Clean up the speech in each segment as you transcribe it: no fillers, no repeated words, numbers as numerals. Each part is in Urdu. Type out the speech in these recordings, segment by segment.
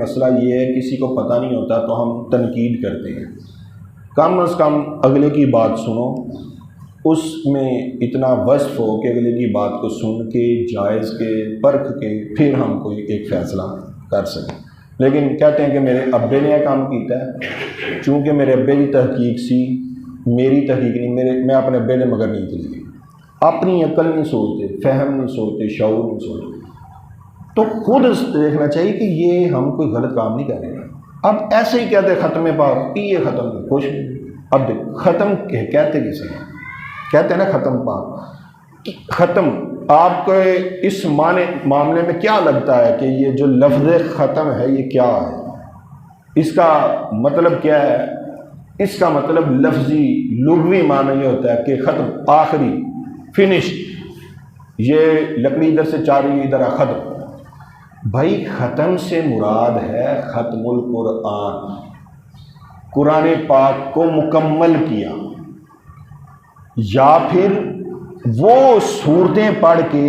مسئلہ یہ ہے کسی کو پتہ نہیں ہوتا تو ہم تنقید کرتے ہیں. کم از کم اگلے کی بات سنو، اس میں اتنا وصف ہو کہ اگلے کی بات کو سن کے جائز کے پرکھ کے پھر ہم کوئی ایک فیصلہ کر سکیں. لیکن کہتے ہیں کہ میرے ابے نے یہ کام کیتا ہے، چونکہ میرے ابے کی تحقیق سی، میری تحقیق نہیں، میں اپنے ابے نے مگر نہیں چلی، اپنی عقل نہیں سوچتے، فہم نہیں سوچتے، شعور نہیں سوچتے. تو خود دیکھنا چاہیے کہ یہ ہم کوئی غلط کام نہیں کر رہے ہیں. اب ایسے ہی کہتے ختم پاک، یہ ختم خوش. اب دیکھ ختم کہتے کسے ہیں؟ کہتے ہیں نا ختم پاک. ختم آپ کو اس معاملے میں کیا لگتا ہے کہ یہ جو لفظ ختم ہے یہ کیا ہے؟ اس کا مطلب کیا ہے؟ اس کا مطلب لفظی لغوی معنی یہ ہوتا ہے کہ ختم، آخری، فنش. یہ لکڑی ادھر سے چاری ادھر ختم. بھائی ختم سے مراد ہے ختم القرآن، قرآن پاک کو مکمل کیا، یا پھر وہ صورتیں پڑھ کے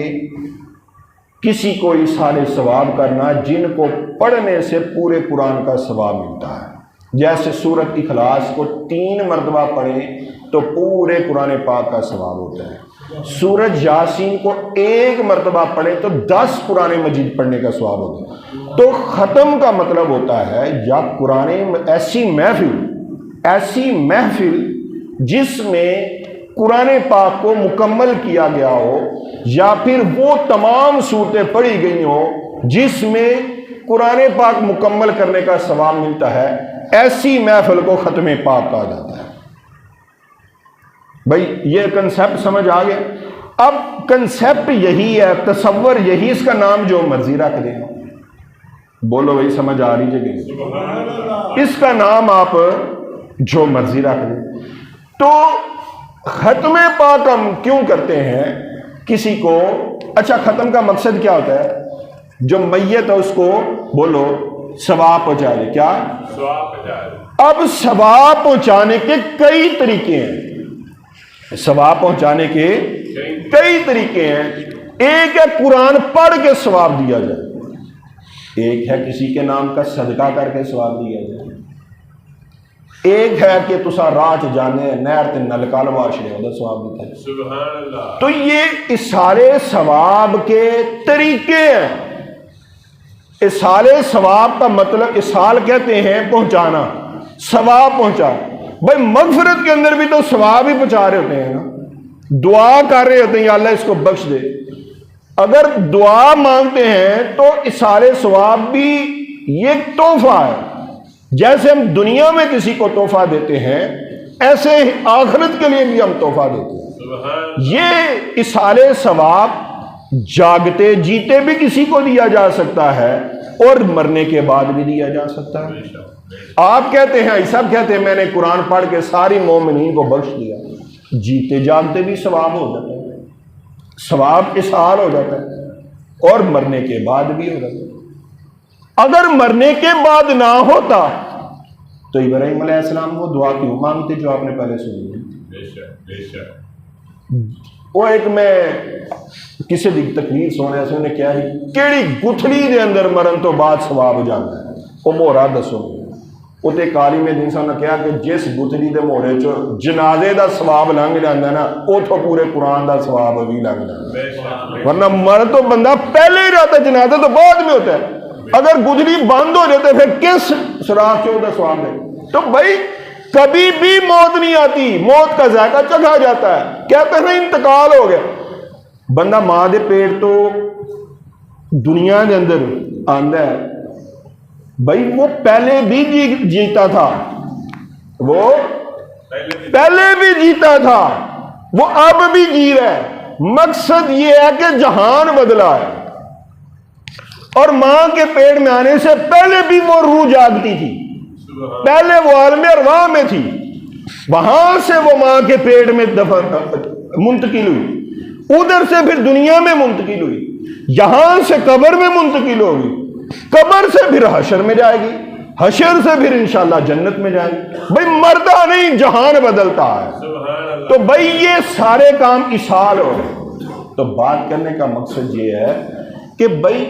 کسی کو ایصال ثواب کرنا جن کو پڑھنے سے پورے قرآن کا ثواب ملتا ہے. جیسے سورۃ اخلاص کو 3 مرتبہ پڑھیں تو پورے قرآن پاک کا ثواب ہوتا ہے. سورۃ یاسین کو 1 مرتبہ پڑھیں تو 10 قرآن مجید پڑھنے کا ثواب ہوتا ہے. تو ختم کا مطلب ہوتا ہے یا قرآن ایسی محفل جس میں قرآن پاک کو مکمل کیا گیا ہو، یا پھر وہ تمام صورتیں پڑھی گئی ہوں جس میں قرآن پاک مکمل کرنے کا ثواب ملتا ہے، ایسی محفل کو ختم پاک کہا جاتا ہے. بھائی یہ کنسیپٹ سمجھ آ گیا؟ اب کنسیپٹ یہی ہے، تصور یہی، اس کا نام جو مرضی رکھ دیں. بولو بھائی سمجھ آ رہی جگہ؟ اس کا نام آپ جو مرضی رکھ دیں. تو ختم پاک ہم کیوں کرتے ہیں کسی کو؟ اچھا ختم کا مقصد کیا ہوتا ہے؟ جو میت ہے اس کو بولو ثواب پہنچا دے. کیا ثواب پہنچا دے؟ اب ثواب پہنچانے کے کئی طریقے ہیں. ثواب پہنچانے کے کئی طریقے ہیں. ایک ہے قرآن پڑھ کے ثواب دیا جائے، ایک ہے کسی کے نام کا صدقہ کر کے ثواب دیا جائے، ایک ہے کہ تسا راہ جانے نہر تے نلکا لوا چھڑے ادھر ثواب دیتا ہے. سبحان اللہ. تو یہ اصالے ثواب کے طریقے ہیں. اصالے ثواب کا مطلب، اصال کہتے ہیں پہنچانا، ثواب پہنچانا. بھائی مغفرت کے اندر بھی تو ثواب ہی پہنچا رہے ہوتے ہیں نا، دعا کر رہے ہوتے ہیں یا اللہ اس کو بخش دے. اگر دعا مانگتے ہیں تو اصالے ثواب بھی یہ تحفہ ہے. جیسے ہم دنیا میں کسی کو تحفہ دیتے ہیں ایسے آخرت کے لیے بھی ہم تحفہ دیتے ہیں. یہ اصال ثواب جاگتے جیتے بھی کسی کو دیا جا سکتا ہے اور مرنے کے بعد بھی دیا جا سکتا ہے. آپ کہتے ہیں، سب کہتے ہیں میں نے قرآن پڑھ کے ساری مومنین کو بخش دیا. جیتے جاگتے بھی ثواب ہو جاتا ہے، ثواب اصال ہو جاتا ہے، اور مرنے کے بعد بھی ہو جاتا ہے. اگر مرنے کے بعد نہ ہوتا تو ابراہیم علیہ السلام وہ دعا کیوں مانگتے جو آپ نے پہلے سنی؟ وہ ایک میں کسی دی تقریر سونے سے انہیں کیا ہی کیڑی گتھڑی دے اندر مرن تو بعد ثواب ہو جاتا ہے. وہ مہرا دسو. اتنے ایک عالم دین صاحب نے کہا کہ جس گتھڑی دے مہرے چ جنازے دا ثواب لنگ جاتا ہے نا، اتوں پورے قرآن دا ثواب بھی لنگ جاتا ہے. ورنہ مر تو بندہ پہلے ہی رہتا ہے، جنازہ تو بعد میں ہوتا ہے. اگر گدھڑی بند ہو جاتے پھر کس سراغ سے ہوتا ثواب ہے؟ تو بھائی کبھی بھی موت نہیں آتی، موت کا ذائقہ چکھا جاتا ہے. کہتے ہیں انتقال ہو گیا، بندہ ماں دے پیٹ تو دنیا کے اندر آندا ہے. بھائی وہ پہلے بھی جیتا تھا، وہ پہلے بھی جیتا تھا، وہ اب بھی جی رہا ہے. مقصد یہ ہے کہ جہان بدلا ہے، اور ماں کے پیٹ میں آنے سے پہلے بھی وہ روح جاگتی تھی. پہلے وہ عالم ارواح میں تھی، وہاں سے وہ ماں کے پیٹ میں منتقل ہوئی، ادھر سے پھر دنیا میں منتقل ہوئی، یہاں سے قبر میں منتقل ہوگی، قبر سے پھر حشر میں جائے گی، حشر سے پھر انشاءاللہ جنت میں جائے گی. بھائی مردہ نہیں، جہان بدلتا ہے. تو بھائی یہ سارے کام اصال ہو رہے. تو بات کرنے کا مقصد یہ ہے کہ بھائی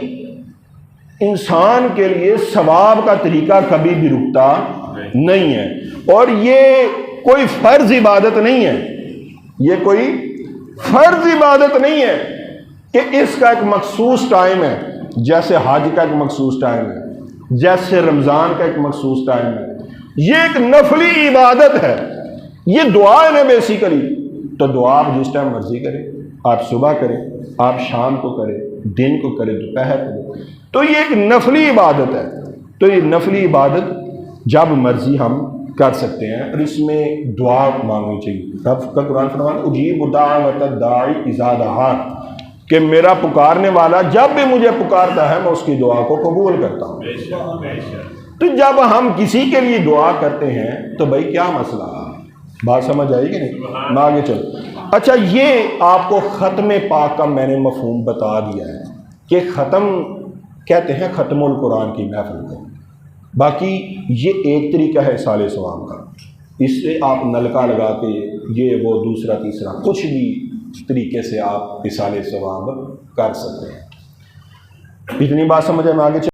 انسان کے لیے ثواب کا طریقہ کبھی بھی رکتا نہیں ہے، اور یہ کوئی فرض عبادت نہیں ہے، یہ کوئی فرض عبادت نہیں ہے کہ اس کا ایک مخصوص ٹائم ہے، جیسے حج کا ایک مخصوص ٹائم ہے، جیسے رمضان کا ایک مخصوص ٹائم ہے۔ یہ ایک نفلی عبادت ہے، یہ دعا ہے نا بیسیکلی، تو دعا آپ جس ٹائم مرضی کریں، آپ صبح کریں، آپ شام کو کریں، دن کو کریں، دوپہر کو کریں، تو یہ ایک نفلی عبادت ہے۔ تو یہ نفلی عبادت جب مرضی ہم کر سکتے ہیں، اور اس میں دعا مانگنی چاہیے۔ رب کا قرآن فرماتا ہے اجیب دعوت الداعی اذا دعان، کہ میرا پکارنے والا جب بھی مجھے پکارتا ہے میں اس کی دعا کو قبول کرتا ہوں۔ تو جب ہم کسی کے لیے دعا کرتے ہیں تو بھائی کیا مسئلہ ہے؟ بات سمجھ آئی کہ نہیں؟ میں آگے چلو۔ اچھا، یہ آپ کو ختم پاک کا میں نے مفہوم بتا دیا ہے کہ ختم کہتے ہیں ختم القرآن کی محفل کو، باقی یہ ایک طریقہ ہے اصالِ ثواب کا، اس سے آپ نلکا لگا کے یہ وہ دوسرا تیسرا کچھ بھی طریقے سے آپ اصالِ ثواب کر سکتے ہیں۔ اتنی بات سمجھ میں آگے